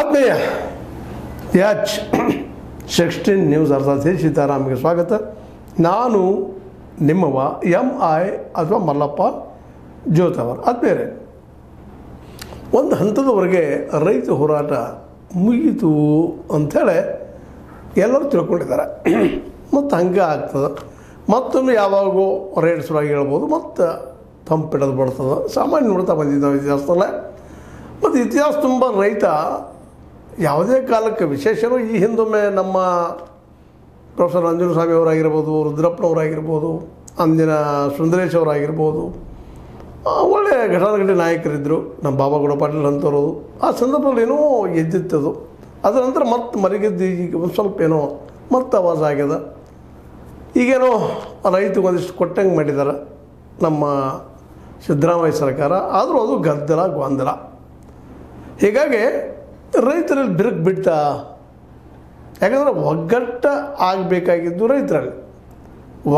ಆತ್ಮೀಯ ಯಾಚ್ 16 ನ್ಯೂಸ್ ಅರ್ಥಾತ್ ಸೀತಾರಾಮ್ಗೆ ಸ್ವಾಗತ. ನಾನು ನಿಮ್ಮವ MI ಅಥವಾ ಮಲ್ಲಪ್ಪ ಜೋತವರ್. ಆದ್ಮೇಲೆ ಒಂದು ಹಂತದವರೆಗೆ ರೈತ ಹೋರಾಟ ಮುಗೀತು ಅಂಥೇಳಿ ಎಲ್ಲರೂ ತಿಳ್ಕೊಂಡಿದ್ದಾರೆ. ಮತ್ತು ಹಂಗೆ ಆಗ್ತದೆ. ಮತ್ತೊಮ್ಮೆ ಯಾವಾಗೋ ರೇಟ್ ಶುರುವಾಗಿ ಹೇಳ್ಬೋದು, ಮತ್ತು ತಂಪಿಡೋದು ಬರ್ತದೆ. ಸಾಮಾನ್ಯ ನೋಡ್ತಾ ಬಂದಿದ್ದಾವೆ ಇತಿಹಾಸದಲ್ಲೇ. ಮತ್ತು ಇತಿಹಾಸ ತುಂಬ ರೈತ ಯಾವುದೇ ಕಾಲಕ್ಕೆ ವಿಶೇಷನೂ ಈ ಹಿಂದೊಮ್ಮೆ ನಮ್ಮ ಪ್ರೊಫೆಸರ್ ನಂಜುಂಡ ಸ್ವಾಮಿ ಅವರಾಗಿರ್ಬೋದು, ರುದ್ರಪ್ಪನವರಾಗಿರ್ಬೋದು, ಅಂದಿನ ಸುಂದರೇಶ್ ಅವರಾಗಿರ್ಬೋದು, ಒಳ್ಳೆಯ ಘಟಾನುಘಟಿ ನಾಯಕರಿದ್ದರು. ನಮ್ಮ ಬಾಬಾಗೌಡ ಪಾಟೀಲ್ ಅಂತವರು ಆ ಸಂದರ್ಭದಲ್ಲಿ ಏನೋ ಎದ್ದಿತ್ತದು. ಅದರ ನಂತರ ಮತ್ತೆ ಮರಿಗೆದ್ದು ಈಗ ಒಂದು ಸ್ವಲ್ಪ ಏನೋ ಮತ್ತೆ ಆವಾಜ ಆಗ್ಯದ. ಈಗೇನೋ ರೈತಗೆ ಒಂದಿಷ್ಟು ಕೊಟ್ಟಂಗೆ ಮಾಡಿದ್ದಾರೆ ನಮ್ಮ ಸಿದ್ದರಾಮಯ್ಯ ಸರ್ಕಾರ. ಆದರೂ ಅದು ಗದ್ದಲ ಗೊಂದಲ. ಹೀಗಾಗಿ ರೈತರಲ್ಲಿ ಬಿರುಕು ಬಿಡ್ತಾ, ಯಾಕಂದರೆ ಒಗ್ಗಟ್ಟು ಆಗಬೇಕಾಗಿದ್ದು ರೈತರಲ್ಲಿ.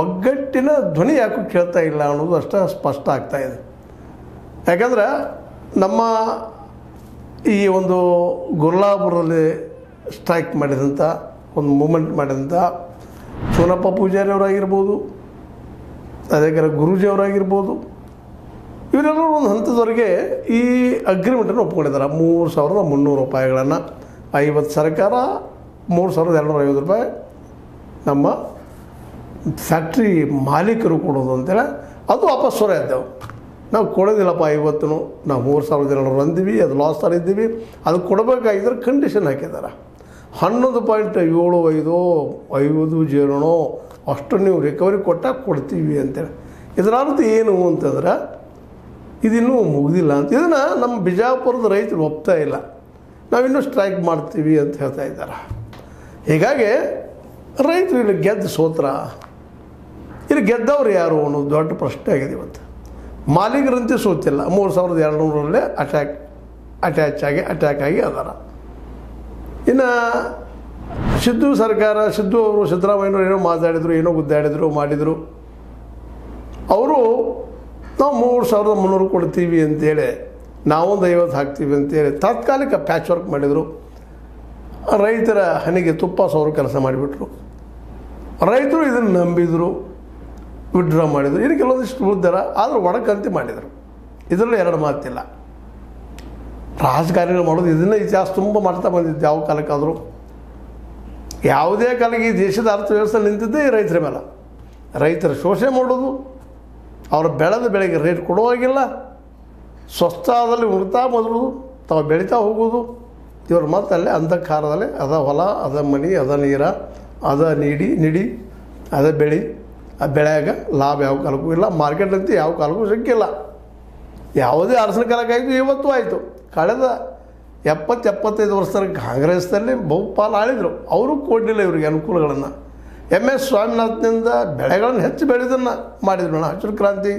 ಒಗ್ಗಟ್ಟಿನ ಧ್ವನಿ ಯಾಕೂ ಕೇಳ್ತಾ ಇಲ್ಲ ಅನ್ನೋದು ಅಷ್ಟೇ ಸ್ಪಷ್ಟ ಆಗ್ತಾಯಿದೆ. ಯಾಕಂದ್ರೆ ನಮ್ಮ ಈ ಒಂದು ಗುರ್ಲಾಪುರದಲ್ಲಿ ಸ್ಟ್ರೈಕ್ ಮಾಡಿದಂಥ ಒಂದು ಮೂಮೆಂಟ್ ಮಾಡಿದಂಥ ಸೋನಪ್ಪ ಪೂಜಾರಿ ಅವರಾಗಿರ್ಬೋದು, ಅದೇ ಗುರೂಜಿಯವರಾಗಿರ್ಬೋದು, ಇವರೆಲ್ಲರೂ ಒಂದು ಹಂತದವರೆಗೆ ಈ ಅಗ್ರಿಮೆಂಟನ್ನು ಒಪ್ಕೊಂಡಿದ್ದಾರೆ. 3,300 ರೂಪಾಯಿಗಳನ್ನು 50 ಸರ್ಕಾರ, 3,250 ರೂಪಾಯಿ ನಮ್ಮ ಫ್ಯಾಕ್ಟ್ರಿ ಮಾಲೀಕರು ಕೊಡೋದು ಅಂತೇಳಿ ಅದು ವಾಪಸ್ ಹೊರ ಇದ್ದೇವೆ. ನಾವು ಕೊಡೋದಿಲ್ಲಪ್ಪ 50, ನಾವು 3,200 ಅಂದೀವಿ, ಅದು ಲಾಸ್ ಇದ್ದೀವಿ, ಅದು ಕೊಡಬೇಕಾಗಿದ್ರೆ ಕಂಡೀಷನ್ ಹಾಕಿದ್ದಾರೆ. 11.75 ಅಷ್ಟು ನೀವು ರಿಕವರಿ ಕೊಟ್ಟಾಗ ಕೊಡ್ತೀವಿ ಅಂತೇಳಿ. ಇದರ ಅರ್ಥ ಏನು ಅಂತಂದ್ರೆ ಇದಿನ್ನೂ ಮುಗಿದಿಲ್ಲ ಅಂತ. ಇದನ್ನು ನಮ್ಮ ಬಿಜಾಪುರದ ರೈತರು ಒಪ್ತಾ ಇಲ್ಲ. ನಾವಿನ್ನೂ ಸ್ಟ್ರೈಕ್ ಮಾಡ್ತೀವಿ ಅಂತ ಹೇಳ್ತಾ ಇದ್ದಾರೆ. ಹೀಗಾಗಿ ರೈತರು ಇಲ್ಲಿ ಗೆದ್ದು ಸೋತ್ರ, ಇಲ್ಲಿ ಗೆದ್ದವ್ರು ಯಾರು ಅನ್ನೋದು ದೊಡ್ಡ ಪ್ರಶ್ನೆ ಆಗಿದೆ ಇವತ್ತು. ಮಾಲೀಕರಂತೆ ಸೋತಿಲ್ಲ. 3,200ರಲ್ಲೇ ಅಟ್ಯಾಕ್ ಆಗಿ ಅದಾರ. ಇನ್ನು ಸಿದ್ದು ಸರ್ಕಾರ, ಸಿದ್ದು ಅವರು ಸಿದ್ದರಾಮಯ್ಯನವರು ಏನೋ ಮಾತಾಡಿದರು, ಏನೋ ಗುದ್ದಾಡಿದರು, ಮಾಡಿದರು. ಅವರು ನಾವು 3,300 ಕೊಡ್ತೀವಿ ಅಂತೇಳಿ, ನಾವೊಂದು 50 ಹಾಕ್ತೀವಿ ಅಂತೇಳಿ ತಾತ್ಕಾಲಿಕ ಪ್ಯಾಚ್ ವರ್ಕ್ ಮಾಡಿದರು. ರೈತರ ಹಣಿಗೆ ತುಪ್ಪ ಸವರು ಕೆಲಸ ಮಾಡಿಬಿಟ್ರು. ರೈತರು ಇದನ್ನು ನಂಬಿದರು, ವಿಡ್ರಾ ಮಾಡಿದರು. ಇನ್ನು ಕೆಲವೊಂದಿಷ್ಟು ಉಳಿದಾರ, ಆದರೂ ಒಡಕಂತೆ ಮಾಡಿದರು. ಇದರಲ್ಲಿ ಎರಡು ಮಾತಿಲ್ಲ. ರಾಜಕಾರಣಿಗಳು ಮಾಡೋದು ಇದನ್ನು ಇತಿಹಾಸ ತುಂಬ ಮಾಡ್ತಾ ಬಂದಿದ್ದು. ಯಾವ ಕಾಲಕ್ಕಾದರೂ, ಯಾವುದೇ ಕಾಲಕ್ಕೆ ಈ ದೇಶದ ಅರ್ಥವ್ಯವಸ್ಥೆ ನಿಂತಿದ್ದೇ ಈ ರೈತರ ಮೇಲೆ. ರೈತರ ಶೋಷಣೆ ಮಾಡೋದು, ಅವರು ಬೆಳೆದ ಬೆಳೆಗೆ ರೇಟ್ ಕೊಡುವಾಗಿಲ್ಲ, ಸ್ವಸ್ಥದಲ್ಲಿ ಉಳ್ತಾ ಮೊದಲು ತಾವು ಬೆಳೀತಾ ಹೋಗೋದು. ಇವರು ಮತ್ತಲ್ಲೇ ಅಂಧಕಾರದಲ್ಲೇ ಅದ ಹೊಲ, ಅದ ಮನೆ, ಅದ ನೀರ, ಅದ ನಿಡಿ, ಅದ ಬೆಳೆ. ಆ ಬೆಳೆಯಾಗ ಲಾಭ ಯಾವ ಕಾಲಕ್ಕೂ ಇಲ್ಲ, ಮಾರ್ಕೆಟ್ನಂತೆ ಯಾವ ಕಾಲಕ್ಕೂ ಸಿಕ್ಕಿಲ್ಲ. ಯಾವುದೇ ಅರಸನ ಕಾಲಕ್ಕಾಯಿತು, ಇವತ್ತು ಆಯಿತು. ಕಳೆದ 70-75 ವರ್ಷದ ಕಾಂಗ್ರೆಸ್ನಲ್ಲಿ ಬಹುಪಾಲು ಆಳಿದರು. ಅವರು ಕೊಡಲಿಲ್ಲ ಇವರಿಗೆ ಅನುಕೂಲಗಳನ್ನು. MS ಸ್ವಾಮಿನಾಥನಿಂದ ಬೆಳೆಗಳನ್ನು ಹೆಚ್ಚು ಬೆಳೆದನ್ನು ಮಾಡಿದ್ರು. ಹಸಿರು ಕ್ರಾಂತಿ,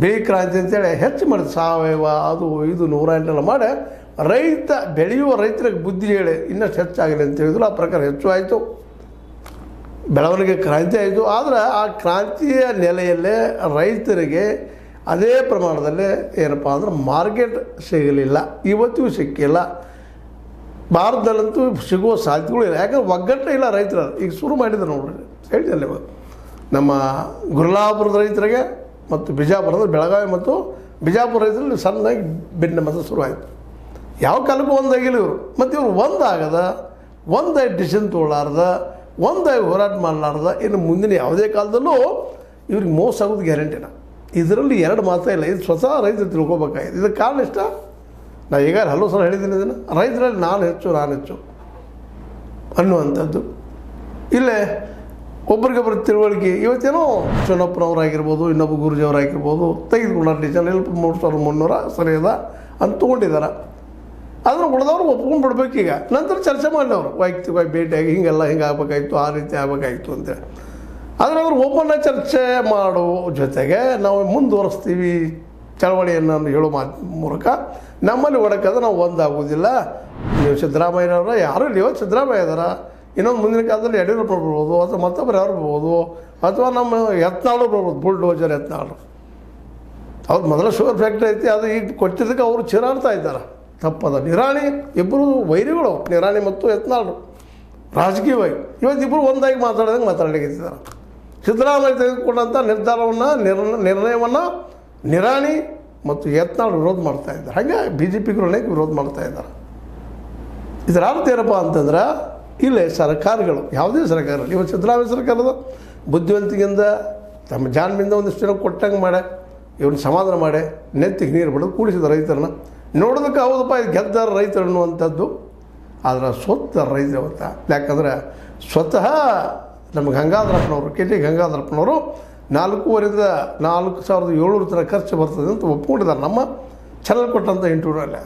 ಬಿಳಿ ಕ್ರಾಂತಿ ಅಂತೇಳಿ ಹೆಚ್ಚು ಮಾಡಿದ್ರು. ಸಾವಯವ ಅದು ಇದು 108 ಮಾಡಿ ರೈತ ಬೆಳೆಯುವ ರೈತರಿಗೆ ಬುದ್ಧಿ ಹೇಳಿ ಇನ್ನಷ್ಟು ಹೆಚ್ಚಾಗಲಿ ಅಂತ ಹೇಳಿದ್ರು. ಆ ಪ್ರಕಾರ ಹೆಚ್ಚು ಆಯಿತು, ಬೆಳವಣಿಗೆ ಕ್ರಾಂತಿ ಆಯಿತು. ಆದರೆ ಆ ಕ್ರಾಂತಿಯ ನೆಲೆಯಲ್ಲೇ ರೈತರಿಗೆ ಅದೇ ಪ್ರಮಾಣದಲ್ಲಿ ಏನಪ್ಪ ಅಂದ್ರೆ ಮಾರ್ಕೆಟ್ ಸಿಗಲಿಲ್ಲ, ಇವತ್ತಿಗೂ ಸಿಕ್ಕಿಲ್ಲ. ಭಾರತದಲ್ಲಂತೂ ಸಿಗುವ ಸಾಧ್ಯತೆಗಳು ಇಲ್ಲ. ಯಾಕಂದ್ರೆ ಒಗ್ಗಟ್ಟೇ ಇಲ್ಲ ರೈತರ. ಈಗ ಶುರು ಮಾಡಿದ್ರು ನೋಡ್ರಿ, ಹೇಳಿದಲ್ಲಿ ನಮ್ಮ ಗುರ್ಲಾಪುರದ ರೈತರಿಗೆ ಮತ್ತು ಬಿಜಾಪುರದ, ಬೆಳಗಾವಿ ಮತ್ತು ಬಿಜಾಪುರ ರೈತರಲ್ಲಿ ಸಣ್ಣದಾಗಿ ಭಿನ್ನಮತ ಶುರುವಾಯಿತು. ಯಾವ ಕಾಲಕ್ಕೂ ಒಂದಾಗಿಲ್ಲ ಇವರು. ಮತ್ತು ಇವರು ಒಂದಾಗದ, ಒಂದಾಗಿ ಡಿಸಿಷನ್ ತೊಗೊಳ್ಳಾರ್ದ, ಒಂದಾಗಿ ಹೋರಾಟ ಮಾಡಲಾರ್ದ, ಇನ್ನು ಮುಂದಿನ ಯಾವುದೇ ಕಾಲದಲ್ಲೂ ಇವ್ರಿಗೆ ಮೋಸ ಆಗೋದು ಗ್ಯಾರಂಟಿನ. ಇದರಲ್ಲಿ ಎರಡು ಮಾತೇ ಇಲ್ಲ. ಇದು ಸ್ವತಃ ರೈತರು ತಿಳ್ಕೊಬೇಕಾಗಿದೆ. ಇದಕ್ಕೆ ಕಾರಣ ಇಷ್ಟ. ನಾವು ಈಗ ಹಲವು ಸಲ ಹೇಳಿದ್ದೀನಿ ಇದನ್ನು. ರೈತರಲ್ಲಿ ನಾನು ಹೆಚ್ಚು ಅನ್ನುವಂಥದ್ದು ಇಲ್ಲೇ ಒಬ್ರಿಗೊಬ್ಬರು ತಿಳುವಳಿಕೆ. ಇವತ್ತೇನೋ ಚನ್ನಪ್ಪನವರಾಗಿರ್ಬೋದು, ಇನ್ನೊಬ್ಬ ಗುರುಜಿಯವರಾಗಿರ್ಬೋದು ತೆಗೆದುಕೊಂಡಾರ ಡಿಸಿಷನ್. 3,300 ಸರಿ ಅದ ಅಂತ ತೊಗೊಂಡಿದ್ದಾರೆ. ಅದನ್ನು ಉಳಿದವರು ಒಪ್ಕೊಂಡು ಬಿಡ್ಬೇಕೀಗ. ನಂತರ ಚರ್ಚೆ ಮಾಡಿದವರು ವೈಯಕ್ತಿಕವಾಗಿ ಭೇಟಿಯಾಗಿ ಹಿಂಗೆಲ್ಲ ಹಿಂಗೆ ಆಗಬೇಕಾಗಿತ್ತು, ಆ ರೀತಿ ಆಗಬೇಕಾಗಿತ್ತು ಅಂತೇಳಿ. ಆದರೆ ಅವರು ಓಪನ್ನಾಗಿ ಚರ್ಚೆ ಮಾಡೋ ಜೊತೆಗೆ ನಾವು ಮುಂದುವರಿಸ್ತೀವಿ ಚಳವಳಿಯನ್ನು ಹೇಳೋ ಮೂಲಕ ನಮ್ಮಲ್ಲಿ ಒಡಕಾದ್ರೆ ನಾವು ಒಂದಾಗೋದಿಲ್ಲ. ನೀವು ಸಿದ್ದರಾಮಯ್ಯನವರ ಯಾರು ಇಲ್ಲಿ ಇವತ್ತು ಸಿದ್ದರಾಮಯ್ಯ ಇದಾರ, ಇನ್ನೊಂದು ಮುಂದಿನ ಕಾಲದಲ್ಲಿ ಯಡಿಯೂರಪ್ಪ ಬರ್ಬೋದು, ಅಥವಾ ಮತ್ತೊಬ್ಬರು ಯಾರು ಬರ್ಬೋದು, ಅಥವಾ ನಮ್ಮ ಯತ್ನಾಳು ಬರ್ಬೋದು, ಬುಲ್ಡೋಜರ್ ಯತ್ನಾಳು. ಅವ್ರು ಮೊದಲ ಶುಗರ್ ಫ್ಯಾಕ್ಟ್ರಿ ಐತಿ, ಅದು ಈಗ ಕೊಟ್ಟಿದ್ದಕ್ಕೆ ಅವರು ಚೀರಾಡ್ತಾ ಇದ್ದಾರೆ. ತಪ್ಪದ. ನಿರಾಣಿ ಇಬ್ಬರು ವೈರಿಗಳು, ನಿರಾಣಿ ಮತ್ತು ಯತ್ನಾಳರು ರಾಜಕೀಯವಾಗಿ ಇವತ್ತಿಬ್ಬರು ಒಂದಾಗಿ ಮಾತಾಡೋದಂಗೆ ಮಾತಾಡಲಿಕ್ಕಿದ್ದಾರೆ. ಸಿದ್ದರಾಮಯ್ಯ ತೆಗೆದುಕೊಂಡಂಥ ನಿರ್ಣಯವನ್ನು ನಿರಾಣಿ ಮತ್ತು ಯತ್ನಾಳ್ ವಿರೋಧ ಮಾಡ್ತಾ ಇದ್ದಾರೆ. ಹಾಗೆ ಬಿ ಜೆ ಪಿಗರು ಅನೇಕ ವಿರೋಧ ಮಾಡ್ತಾ ಇದ್ದಾರೆ. ಇದರ ಅರ್ಥ ಏನಪ್ಪ ಅಂತಂದ್ರೆ ಇಲ್ಲೇ ಸರ್ಕಾರಗಳು, ಯಾವುದೇ ಸರ್ಕಾರ, ಇವತ್ತು ಸಿದ್ದರಾಮಯ್ಯ ಸರ್ಕಾರದ ಬುದ್ಧಿವಂತಿಕೆಯಿಂದ ತಮ್ಮ ಜಾನ್ಮಿಂದ ಒಂದಿಷ್ಟು ಜನ ಕೊಟ್ಟಂಗೆ ಮಾಡೆ ಇವನ್ನ ಸಮಾಧಾನ ಮಾಡಿ ನೆತ್ತಿಗೆ ನೀರು ಬಿಡೋದು ಕೂಡಿಸಿದ ರೈತರನ್ನ ನೋಡೋದಕ್ಕೆ ಹೌದಪ್ಪ ಇದು ಗೆದ್ದಾರ ರೈತರು ಅನ್ನುವಂಥದ್ದು. ಆದರೆ ಸ್ವತಃ ರೈತರು ಅಂತ, ಯಾಕಂದರೆ ಸ್ವತಃ ನಮ್ಮ ಗಂಗಾಧರಪ್ಪನವರು, ಕೆ ಟಿ ಗಂಗಾಧರಪ್ಪನವರು 4,500 4,700 ತನಕ ಖರ್ಚು ಬರ್ತದೆ ಅಂತ ಒಪ್ಕೊಂಡಿದ್ದಾರೆ ನಮ್ಮ ಚಾನಲ್ ಕೊಟ್ಟಂಥ ಇಂಟರ್ವ್ಯೂನಲ್ಲಿ.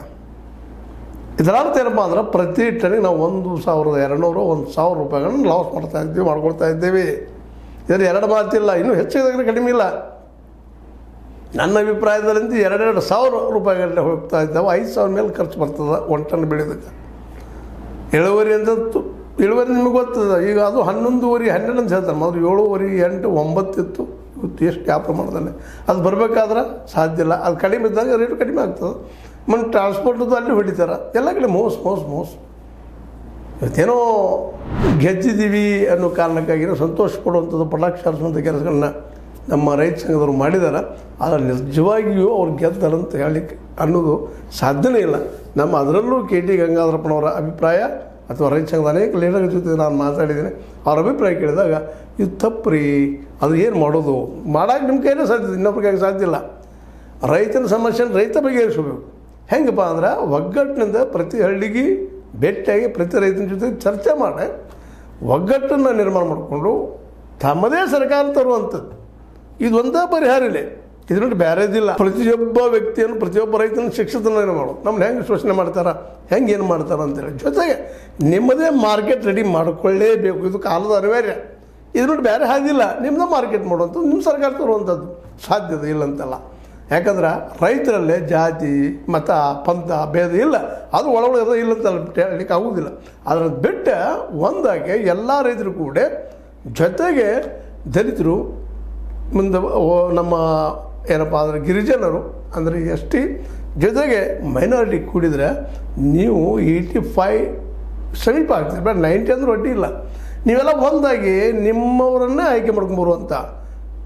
ಇದರ ಅರ್ಥ ಏನಪ್ಪ ಅಂದ್ರೆ ಪ್ರತಿ ಟನ್ನಿಗೆ ನಾವು 1,200 1,000 ರೂಪಾಯಿಗಳನ್ನು ಲಾಸ್ ಮಾಡ್ಕೊಳ್ತಾ ಇದ್ದೇವೆ. ಇದರ ಎರಡು ಮಾತಿಲ್ಲ, ಇನ್ನೂ ಹೆಚ್ಚಿಗೆ ಕಡಿಮೆ ಇಲ್ಲ. ನನ್ನ ಅಭಿಪ್ರಾಯದಲ್ಲಿಂದ 2,000 ರೂಪಾಯಿಗಟ್ಟಲೆ ಹೋಗ್ತಾ ಇದ್ದಾವೆ. 5,000 ಮೇಲೆ ಖರ್ಚು ಬರ್ತದೆ 1 ಟನ್ ಬೆಳೆಯೋದಕ್ಕೆ. ಇಳುವರಿ ನಿಮಗೆ ಗೊತ್ತದ. ಈಗ ಅದು 11,500 12 ಅಂತ ಹೇಳ್ತಾರೆ. ಮೊದಲು 7,500 8 9 ಇತ್ತು. ಇವತ್ತು ಎಷ್ಟು ಯಾವ ಪ್ರಮಾಣದಲ್ಲಿ ಅದು ಬರಬೇಕಾದ್ರೆ ಸಾಧ್ಯ ಇಲ್ಲ. ಅದು ಕಡಿಮೆ ಇದ್ದಾಗ ರೇಟು ಕಡಿಮೆ ಆಗ್ತದೆ. ಮತ್ತು ಟ್ರಾನ್ಸ್ಪೋರ್ಟದ್ದು ಅಲ್ಲಿ ಹೊಡಿತಾರೆ. ಎಲ್ಲ ಕಡೆ ಮೋಸ. ಇವತ್ತೇನೋ ಗೆದ್ದಿದ್ದೀವಿ ಅನ್ನೋ ಕಾರಣಕ್ಕಾಗಿನೋ ಸಂತೋಷ ಪಡುವಂಥದ್ದು ಪಟಾಕ್ಷ ಹಾರಿಸುವಂಥ ಕೆಲಸಗಳನ್ನ ನಮ್ಮ ರೈತ ಸಂಘದವರು ಮಾಡಿದ್ದಾರೆ. ಆದರೆ ನಿಜವಾಗಿಯೂ ಅವ್ರು ಗೆದ್ದಾರಂತ ಹೇಳಲಿಕ್ಕೆ ಅನ್ನೋದು ಸಾಧ್ಯನೇ ಇಲ್ಲ. ನಮ್ಮ ಅದರಲ್ಲೂ ಕೆ ಟಿ ಗಂಗಾಧರಪ್ಪನವರ ಅಭಿಪ್ರಾಯ ಅಥವಾ ರೈತ ಸಂಘದ ಅನೇಕ ಲೀಡರ್ ಜೊತೆ ನಾನು ಮಾತಾಡಿದ್ದೀನಿ. ಅವ್ರ ಅಭಿಪ್ರಾಯ ಕೇಳಿದಾಗ ಇದು ತಪ್ಪು ರೀ, ಅದು ಏನು ಮಾಡೋದು, ಮಾಡೋಕ್ಕೆ ನಿಮ್ಮ ಕೈಲೇ ಸಾಧ್ಯ, ಇನ್ನೊಬ್ರಿಗೆ ಸಾಧ್ಯ ಇಲ್ಲ. ರೈತನ ಸಮಸ್ಯೆನ ರೈತ ಬಗೆಹರಿಸಬೇಕು. ಹೆಂಗಪ್ಪ ಅಂದ್ರೆ ಒಗ್ಗಟ್ಟಿನಿಂದ ಪ್ರತಿ ಹಳ್ಳಿಗೆ ಭೇಟಿಯಾಗಿ ಪ್ರತಿ ರೈತನ ಜೊತೆ ಚರ್ಚೆ ಮಾಡಿ ಒಗ್ಗಟ್ಟನ್ನು ನಿರ್ಮಾಣ ಮಾಡಿಕೊಂಡು ತಮ್ಮದೇ ಸರ್ಕಾರ ತರುವಂಥದ್ದು ಇದೊಂದೇ ಪರಿಹಾರ ಇಲ್ಲ. ಇದರಲ್ಲಿ ಬೇರೆದಿಲ್ಲ. ಪ್ರತಿಯೊಬ್ಬ ವ್ಯಕ್ತಿಯನ್ನು ಪ್ರತಿಯೊಬ್ಬ ರೈತನ ಶಿಕ್ಷಿತನ ಮಾಡೋದು. ನಮ್ಮನ್ನ ಹೆಂಗೆ ಶೋಷಣೆ ಮಾಡ್ತಾರೆ, ಹೆಂಗೆ ಏನು ಮಾಡ್ತಾರೆ ಅಂತೇಳಿ. ಜೊತೆಗೆ ನಿಮ್ಮದೇ ಮಾರ್ಕೆಟ್ ರೆಡಿ ಮಾಡಿಕೊಳ್ಳೇಬೇಕು. ಇದು ಕಾಲದ ಅನಿವಾರ್ಯ. ಇದರಲ್ಲಿ ಬೇರೆ ಹಾದಿಲ್ಲ. ನಿಮ್ಮದೇ ಮಾರ್ಕೆಟ್ ಮಾಡುವಂಥದ್ದು ನಿಮ್ಮ ಸರ್ಕಾರ ತರುವಂಥದ್ದು ಸಾಧ್ಯತೆ ಇಲ್ಲ ಅಂತಲ್ಲ. ಯಾಕಂದ್ರೆ ರೈತರಲ್ಲೇ ಜಾತಿ ಮತ ಪಂಥ ಭೇದ ಇಲ್ಲ. ಅದು ಒಳಗಡೆ ಇಲ್ಲ ಅಂತ ಹೇಳಲಿಕ್ಕೆ ಆಗೋದಿಲ್ಲ. ಅದರ ಬಿಟ್ಟು ಒಂದಾಗಿ ಎಲ್ಲ ರೈತರು ಕೂಡ ಜೊತೆಗೆ ದಲಿತರು ಮುಂದೆ ನಮ್ಮ ಏನಪ್ಪ ಅಂದರೆ ಗಿರಿಜನರು ಅಂದರೆ ಎಸ್ ಟಿ ಜೊತೆಗೆ ಮೈನಾರಿಟಿ ಕೂಡಿದರೆ ನೀವು 85 ಸಮೀಪ ಆಗ್ತದೆ. ಬೇಡ 90 ಅಂದ್ರೆ ಅಡ್ಡಿ ಇಲ್ಲ. ನೀವೆಲ್ಲ ಒಂದಾಗಿ ನಿಮ್ಮವರನ್ನೇ ಆಯ್ಕೆ ಮಾಡ್ಕೊಂಬರುವಂಥ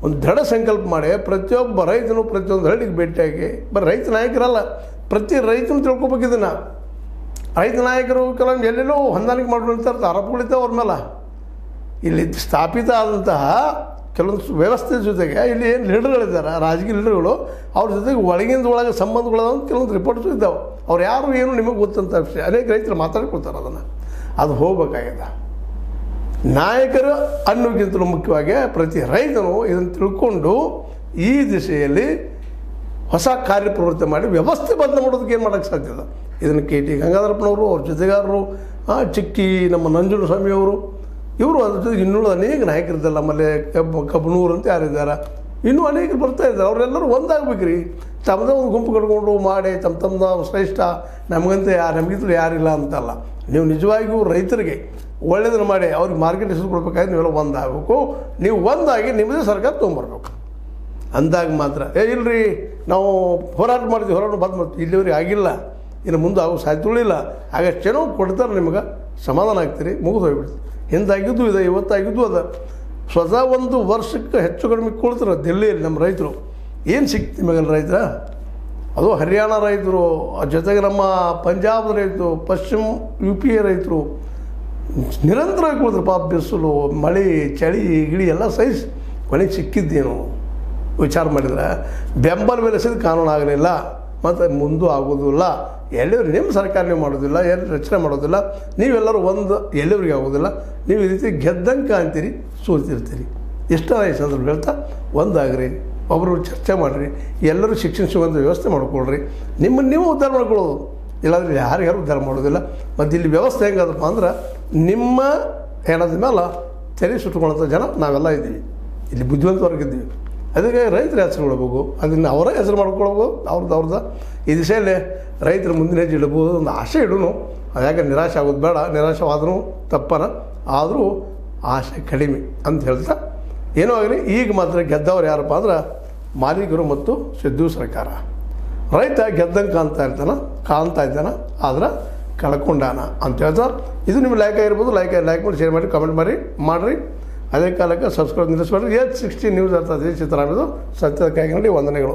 ಒಂದು ದೃಢ ಸಂಕಲ್ಪ ಮಾಡಿ ಪ್ರತಿಯೊಬ್ಬ ರೈತನು ಪ್ರತಿಯೊಂದು ಹಳ್ಳಿಗೆ ಭೇಟಿಯಾಗಿ ಬರೀ ರೈತ ನಾಯಕರಲ್ಲ, ಪ್ರತಿ ರೈತನು ತಿಳ್ಕೊಬೇಕು. ಇದನ್ನು ರೈತ ನಾಯಕರು ಕೆಲವೊಂದು ಎಲ್ಲೆಲ್ಲೋ ಹೊಂದಾಣಿಕೆ ಮಾಡಿರ್ತಾರೆ, ಆರೋಪಗಳಿದ್ದಾವೆ ಅವ್ರ ಮೇಲೆ. ಇಲ್ಲಿ ಸ್ಥಾಪಿತ ಆದಂತಹ ಕೆಲವೊಂದು ವ್ಯವಸ್ಥೆ ಜೊತೆಗೆ ಇಲ್ಲಿ ಏನು ಲೀಡರ್ಗಳಿದ್ದಾರೆ, ರಾಜಕೀಯ ಲೀಡರ್ಗಳು, ಅವ್ರ ಜೊತೆಗೆ ಒಳಗೆ ಸಂಬಂಧಗಳಾದ ಕೆಲವೊಂದು ರಿಪೋರ್ಟ್ಸು ಇದ್ದಾವೆ. ಅವ್ರು ಯಾರು ಏನು ನಿಮಗೆ ಗೊತ್ತಂತ ವಿಷಯ ಅನೇಕ ರೈತರು ಮಾತಾಡ್ಕೊಳ್ತಾರೆ. ಅದನ್ನು ಅದು ಹೋಗ್ಬೇಕಾಗಿದೆ. ನಾಯಕರು ಅನ್ನೋಕ್ಕಿಂತಲೂ ಮುಖ್ಯವಾಗಿ ಪ್ರತಿ ರೈತನು ಇದನ್ನು ತಿಳ್ಕೊಂಡು ಈ ದಿಶೆಯಲ್ಲಿ ಹೊಸ ಕಾರ್ಯಪ್ರವೃತ್ತಿ ಮಾಡಿ ವ್ಯವಸ್ಥೆ ಬದಲು ಮಾಡೋದಕ್ಕೆ ಏನು ಮಾಡೋಕ್ಕೆ ಸಾಧ್ಯದ. ಇದನ್ನು ಕೆ ಟಿ ಗಂಗಾಧರಪ್ಪನವರು, ಅವ್ರ ಜೊತೆಗಾರರು, ಚಿಕ್ಕಿ ನಮ್ಮ ನಂಜುಂಡಸ್ವಾಮಿಯವರು, ಇವರು ಅದ್ರ ಜೊತೆಗೆ ಇನ್ನೂ ಅನೇಕ ನಾಯಕರಿದ್ದಾರೆ. ನಮ್ಮಲ್ಲಿ ಕಬ್ಬನೂರು ಅಂತ ಯಾರಿದ್ದಾರೆ, ಇನ್ನೂ ಅನೇಕರು ಬರ್ತಾ ಇದ್ದಾರೆ. ಅವರೆಲ್ಲರೂ ಒಂದಾಗಬೇಕ್ರಿ. ತಮ್ಮದೇ ಒಂದು ಗುಂಪು ಕಟ್ಕೊಂಡು ಮಾಡಿ ತಮ್ಮ ಶ್ರೇಷ್ಠ ನಮಗಂತ ನಮಗಿದ್ರು ಯಾರಿಲ್ಲ ಅಂತಲ್ಲ. ನೀವು ನಿಜವಾಗಿಯೂ ರೈತರಿಗೆ ಒಳ್ಳೆಯದನ್ನು ಮಾಡಿ ಅವ್ರಿಗೆ ಮಾರ್ಕೆಟ್ ಹೆಸರು ಕೊಡ್ಬೇಕಾದ್ರೆ ನೀವೆಲ್ಲ ಒಂದಾಗಬೇಕು. ನೀವು ಒಂದಾಗಿ ನಿಮ್ಮದೇ ಸರ್ಕಾರ ತೊಗೊಂಬರ್ಬೇಕು. ಅಂದಾಗ ಮಾತ್ರ ಇಲ್ಲರಿ ನಾವು ಹೋರಾಟ ಬಂದು ಮಾಡ್ತೀವಿ, ಇಲ್ಲಿವರೆಗೆ ಆಗಿಲ್ಲ, ಇನ್ನು ಮುಂದೆ ಆಗೋ ಸಾಧ್ಯಗಳಿಲ್ಲ. ಆಗಷ್ಟೇನೋ ಕೊಡ್ತಾರೆ, ನಿಮಗೆ ಸಮಾಧಾನ ಆಗ್ತೀರಿ, ಮುಗಿದು ಹೋಗ್ಬಿಡ್ತೀವಿ. ಹಿಂದಾಗಿದ್ದು ಇದೆ, ಇವತ್ತಾಗಿದ್ದು ಅದ. ಸ್ವತಃ ಒಂದು ವರ್ಷಕ್ಕೆ ಹೆಚ್ಚು ಕಡಿಮೆ ಕೊಡ್ತಾರೆ ದಿಲ್ಲಿಯಲ್ಲಿ ನಮ್ಮ ರೈತರು. ಏನು ಸಿಕ್ತು ನಿಮಗೆಲ್ಲ ರೈತರ? ಅದು ಹರಿಯಾಣ ರೈತರು, ಜೊತೆಗೆ ನಮ್ಮ ಪಂಜಾಬ್ ರೈತರು, ಪಶ್ಚಿಮ UP ರೈತರು ನಿರಂತರವಾಗಿ ಕೊಡ್ತಾರೆ. ಪಾಪ ಬಿಸಿಲು ಮಳೆ ಚಳಿ ಗಿಳಿ ಎಲ್ಲ ಸಹಿಸಿ ಕೊನೆಗೆ ಸಿಕ್ಕಿದ್ದೇನು ವಿಚಾರ ಮಾಡಿದರೆ ಬೆಂಬಲ ಬೆಲೆಸಿದ ಕಾನೂನು ಆಗಲಿಲ್ಲ, ಮತ್ತು ಮುಂದೂ ಆಗೋದಿಲ್ಲ. ಎಲ್ಲಿವ್ರಿಗೆ ನಿಮ್ಮ ಸರ್ಕಾರ ನೀವು ಮಾಡೋದಿಲ್ಲ, ಎಲ್ಲಿ ರಚನೆ ಮಾಡೋದಿಲ್ಲ, ನೀವೆಲ್ಲರೂ ಒಂದು ಎಲ್ಲಿವ್ರಿಗೆ ಆಗೋದಿಲ್ಲ. ನೀವು ಈ ರೀತಿ ಗೆದ್ದಂಗೆ ಕಾಣ್ತೀರಿ, ಸೋತಿರ್ತೀರಿ. ಎಷ್ಟೋ ಸಂದರ್ಭ ಹೇಳ್ತಾ ಒಂದಾಗ್ರಿ, ಒಬ್ಬರು ಚರ್ಚೆ ಮಾಡಿರಿ, ಎಲ್ಲರೂ ಶಿಕ್ಷಣ ಸಿಗುವಂಥ ವ್ಯವಸ್ಥೆ ಮಾಡ್ಕೊಳ್ರಿ. ನಿಮ್ಮನ್ನು ನೀವು ಉದ್ಧಾರ ಮಾಡ್ಕೊಳ್ಳೋದು, ಇಲ್ಲಾಂದರೆ ಯಾರು ಉದ್ಧಾರ ಮಾಡೋದಿಲ್ಲ. ಮತ್ತು ಇಲ್ಲಿ ವ್ಯವಸ್ಥೆ ಹೆಂಗದಪ್ಪ ಅಂದ್ರೆ ನಿಮ್ಮ ಹೇಳೋದ ಮೇಲೆ ತಲೆ ಸುಟ್ಕೊಳ್ಳೋಂಥ ಜನ ನಾವೆಲ್ಲ ಇದ್ದೀವಿ, ಇಲ್ಲಿ ಬುದ್ಧಿವಂತವರ್ಗಿದ್ದೀವಿ. ಅದಕ್ಕೆ ರೈತರ ಹೆಸರು ಕೊಡಬೇಕು, ಅದನ್ನು ಅವರೇ ಹೆಸರು ಮಾಡ್ಕೊಳ್ಬೋದು, ಅವ್ರದ್ದು ಈ ದಿಶೆಯಲ್ಲಿ ರೈತರ ಮುಂದಿನ ಹೆಜ್ಜೆ ಇಡ್ಬೋದು ಒಂದು ಆಸೆ ಇಡೋನು. ಅದ್ಯಾಕೆ ನಿರಾಶೆ ಆಗೋದು ಬೇಡ, ನಿರಾಶವಾದ್ರೂ ತಪ್ಪನ, ಆದರೂ ಆಸೆ ಕಡಿಮೆ ಅಂತ ಹೇಳ್ತಾ ಏನೋ ಆಗಲಿ. ಈಗ ಮಾತ್ರ ಗೆದ್ದವ್ರು ಯಾರಪ್ಪ ಅಂದ್ರೆ ಮಾಲೀಕರು ಮತ್ತು ಸಿದ್ದು ಸರ್ಕಾರ. ರೈತ ಗೆದ್ದಂಗೆ ಕಾಣ್ತಾ ಇದ್ದಾನ ಆದ್ರೆ ಕಳ್ಕೊಂಡಾನ ಅಂತ ಹೇಳ್ತಾ ಇದು ನಿಮ್ಮ ಲೈಕ್ ಆಗಿರ್ಬೋದು. ಲೈಕ್ ಮಾಡಿ, ಶೇರ್ ಮಾಡಿ, ಕಮೆಂಟ್ ಮಾಡಿರಿ. ಅದೇ ಕಾಲಕ್ಕೆ ಸಬ್ಸ್ಕ್ರೈಬ್ ನಿಲ್ಲಿಸ್ಬೇಡ್ರಿ. H60 ನ್ಯೂಸ್ ಅರ್ಥ ದೇಶ ಚಿತ್ರಾಮಿದು ಸತ್ಯದ ಕೈಗಂಡಿ ವಂದನೆಗಳು.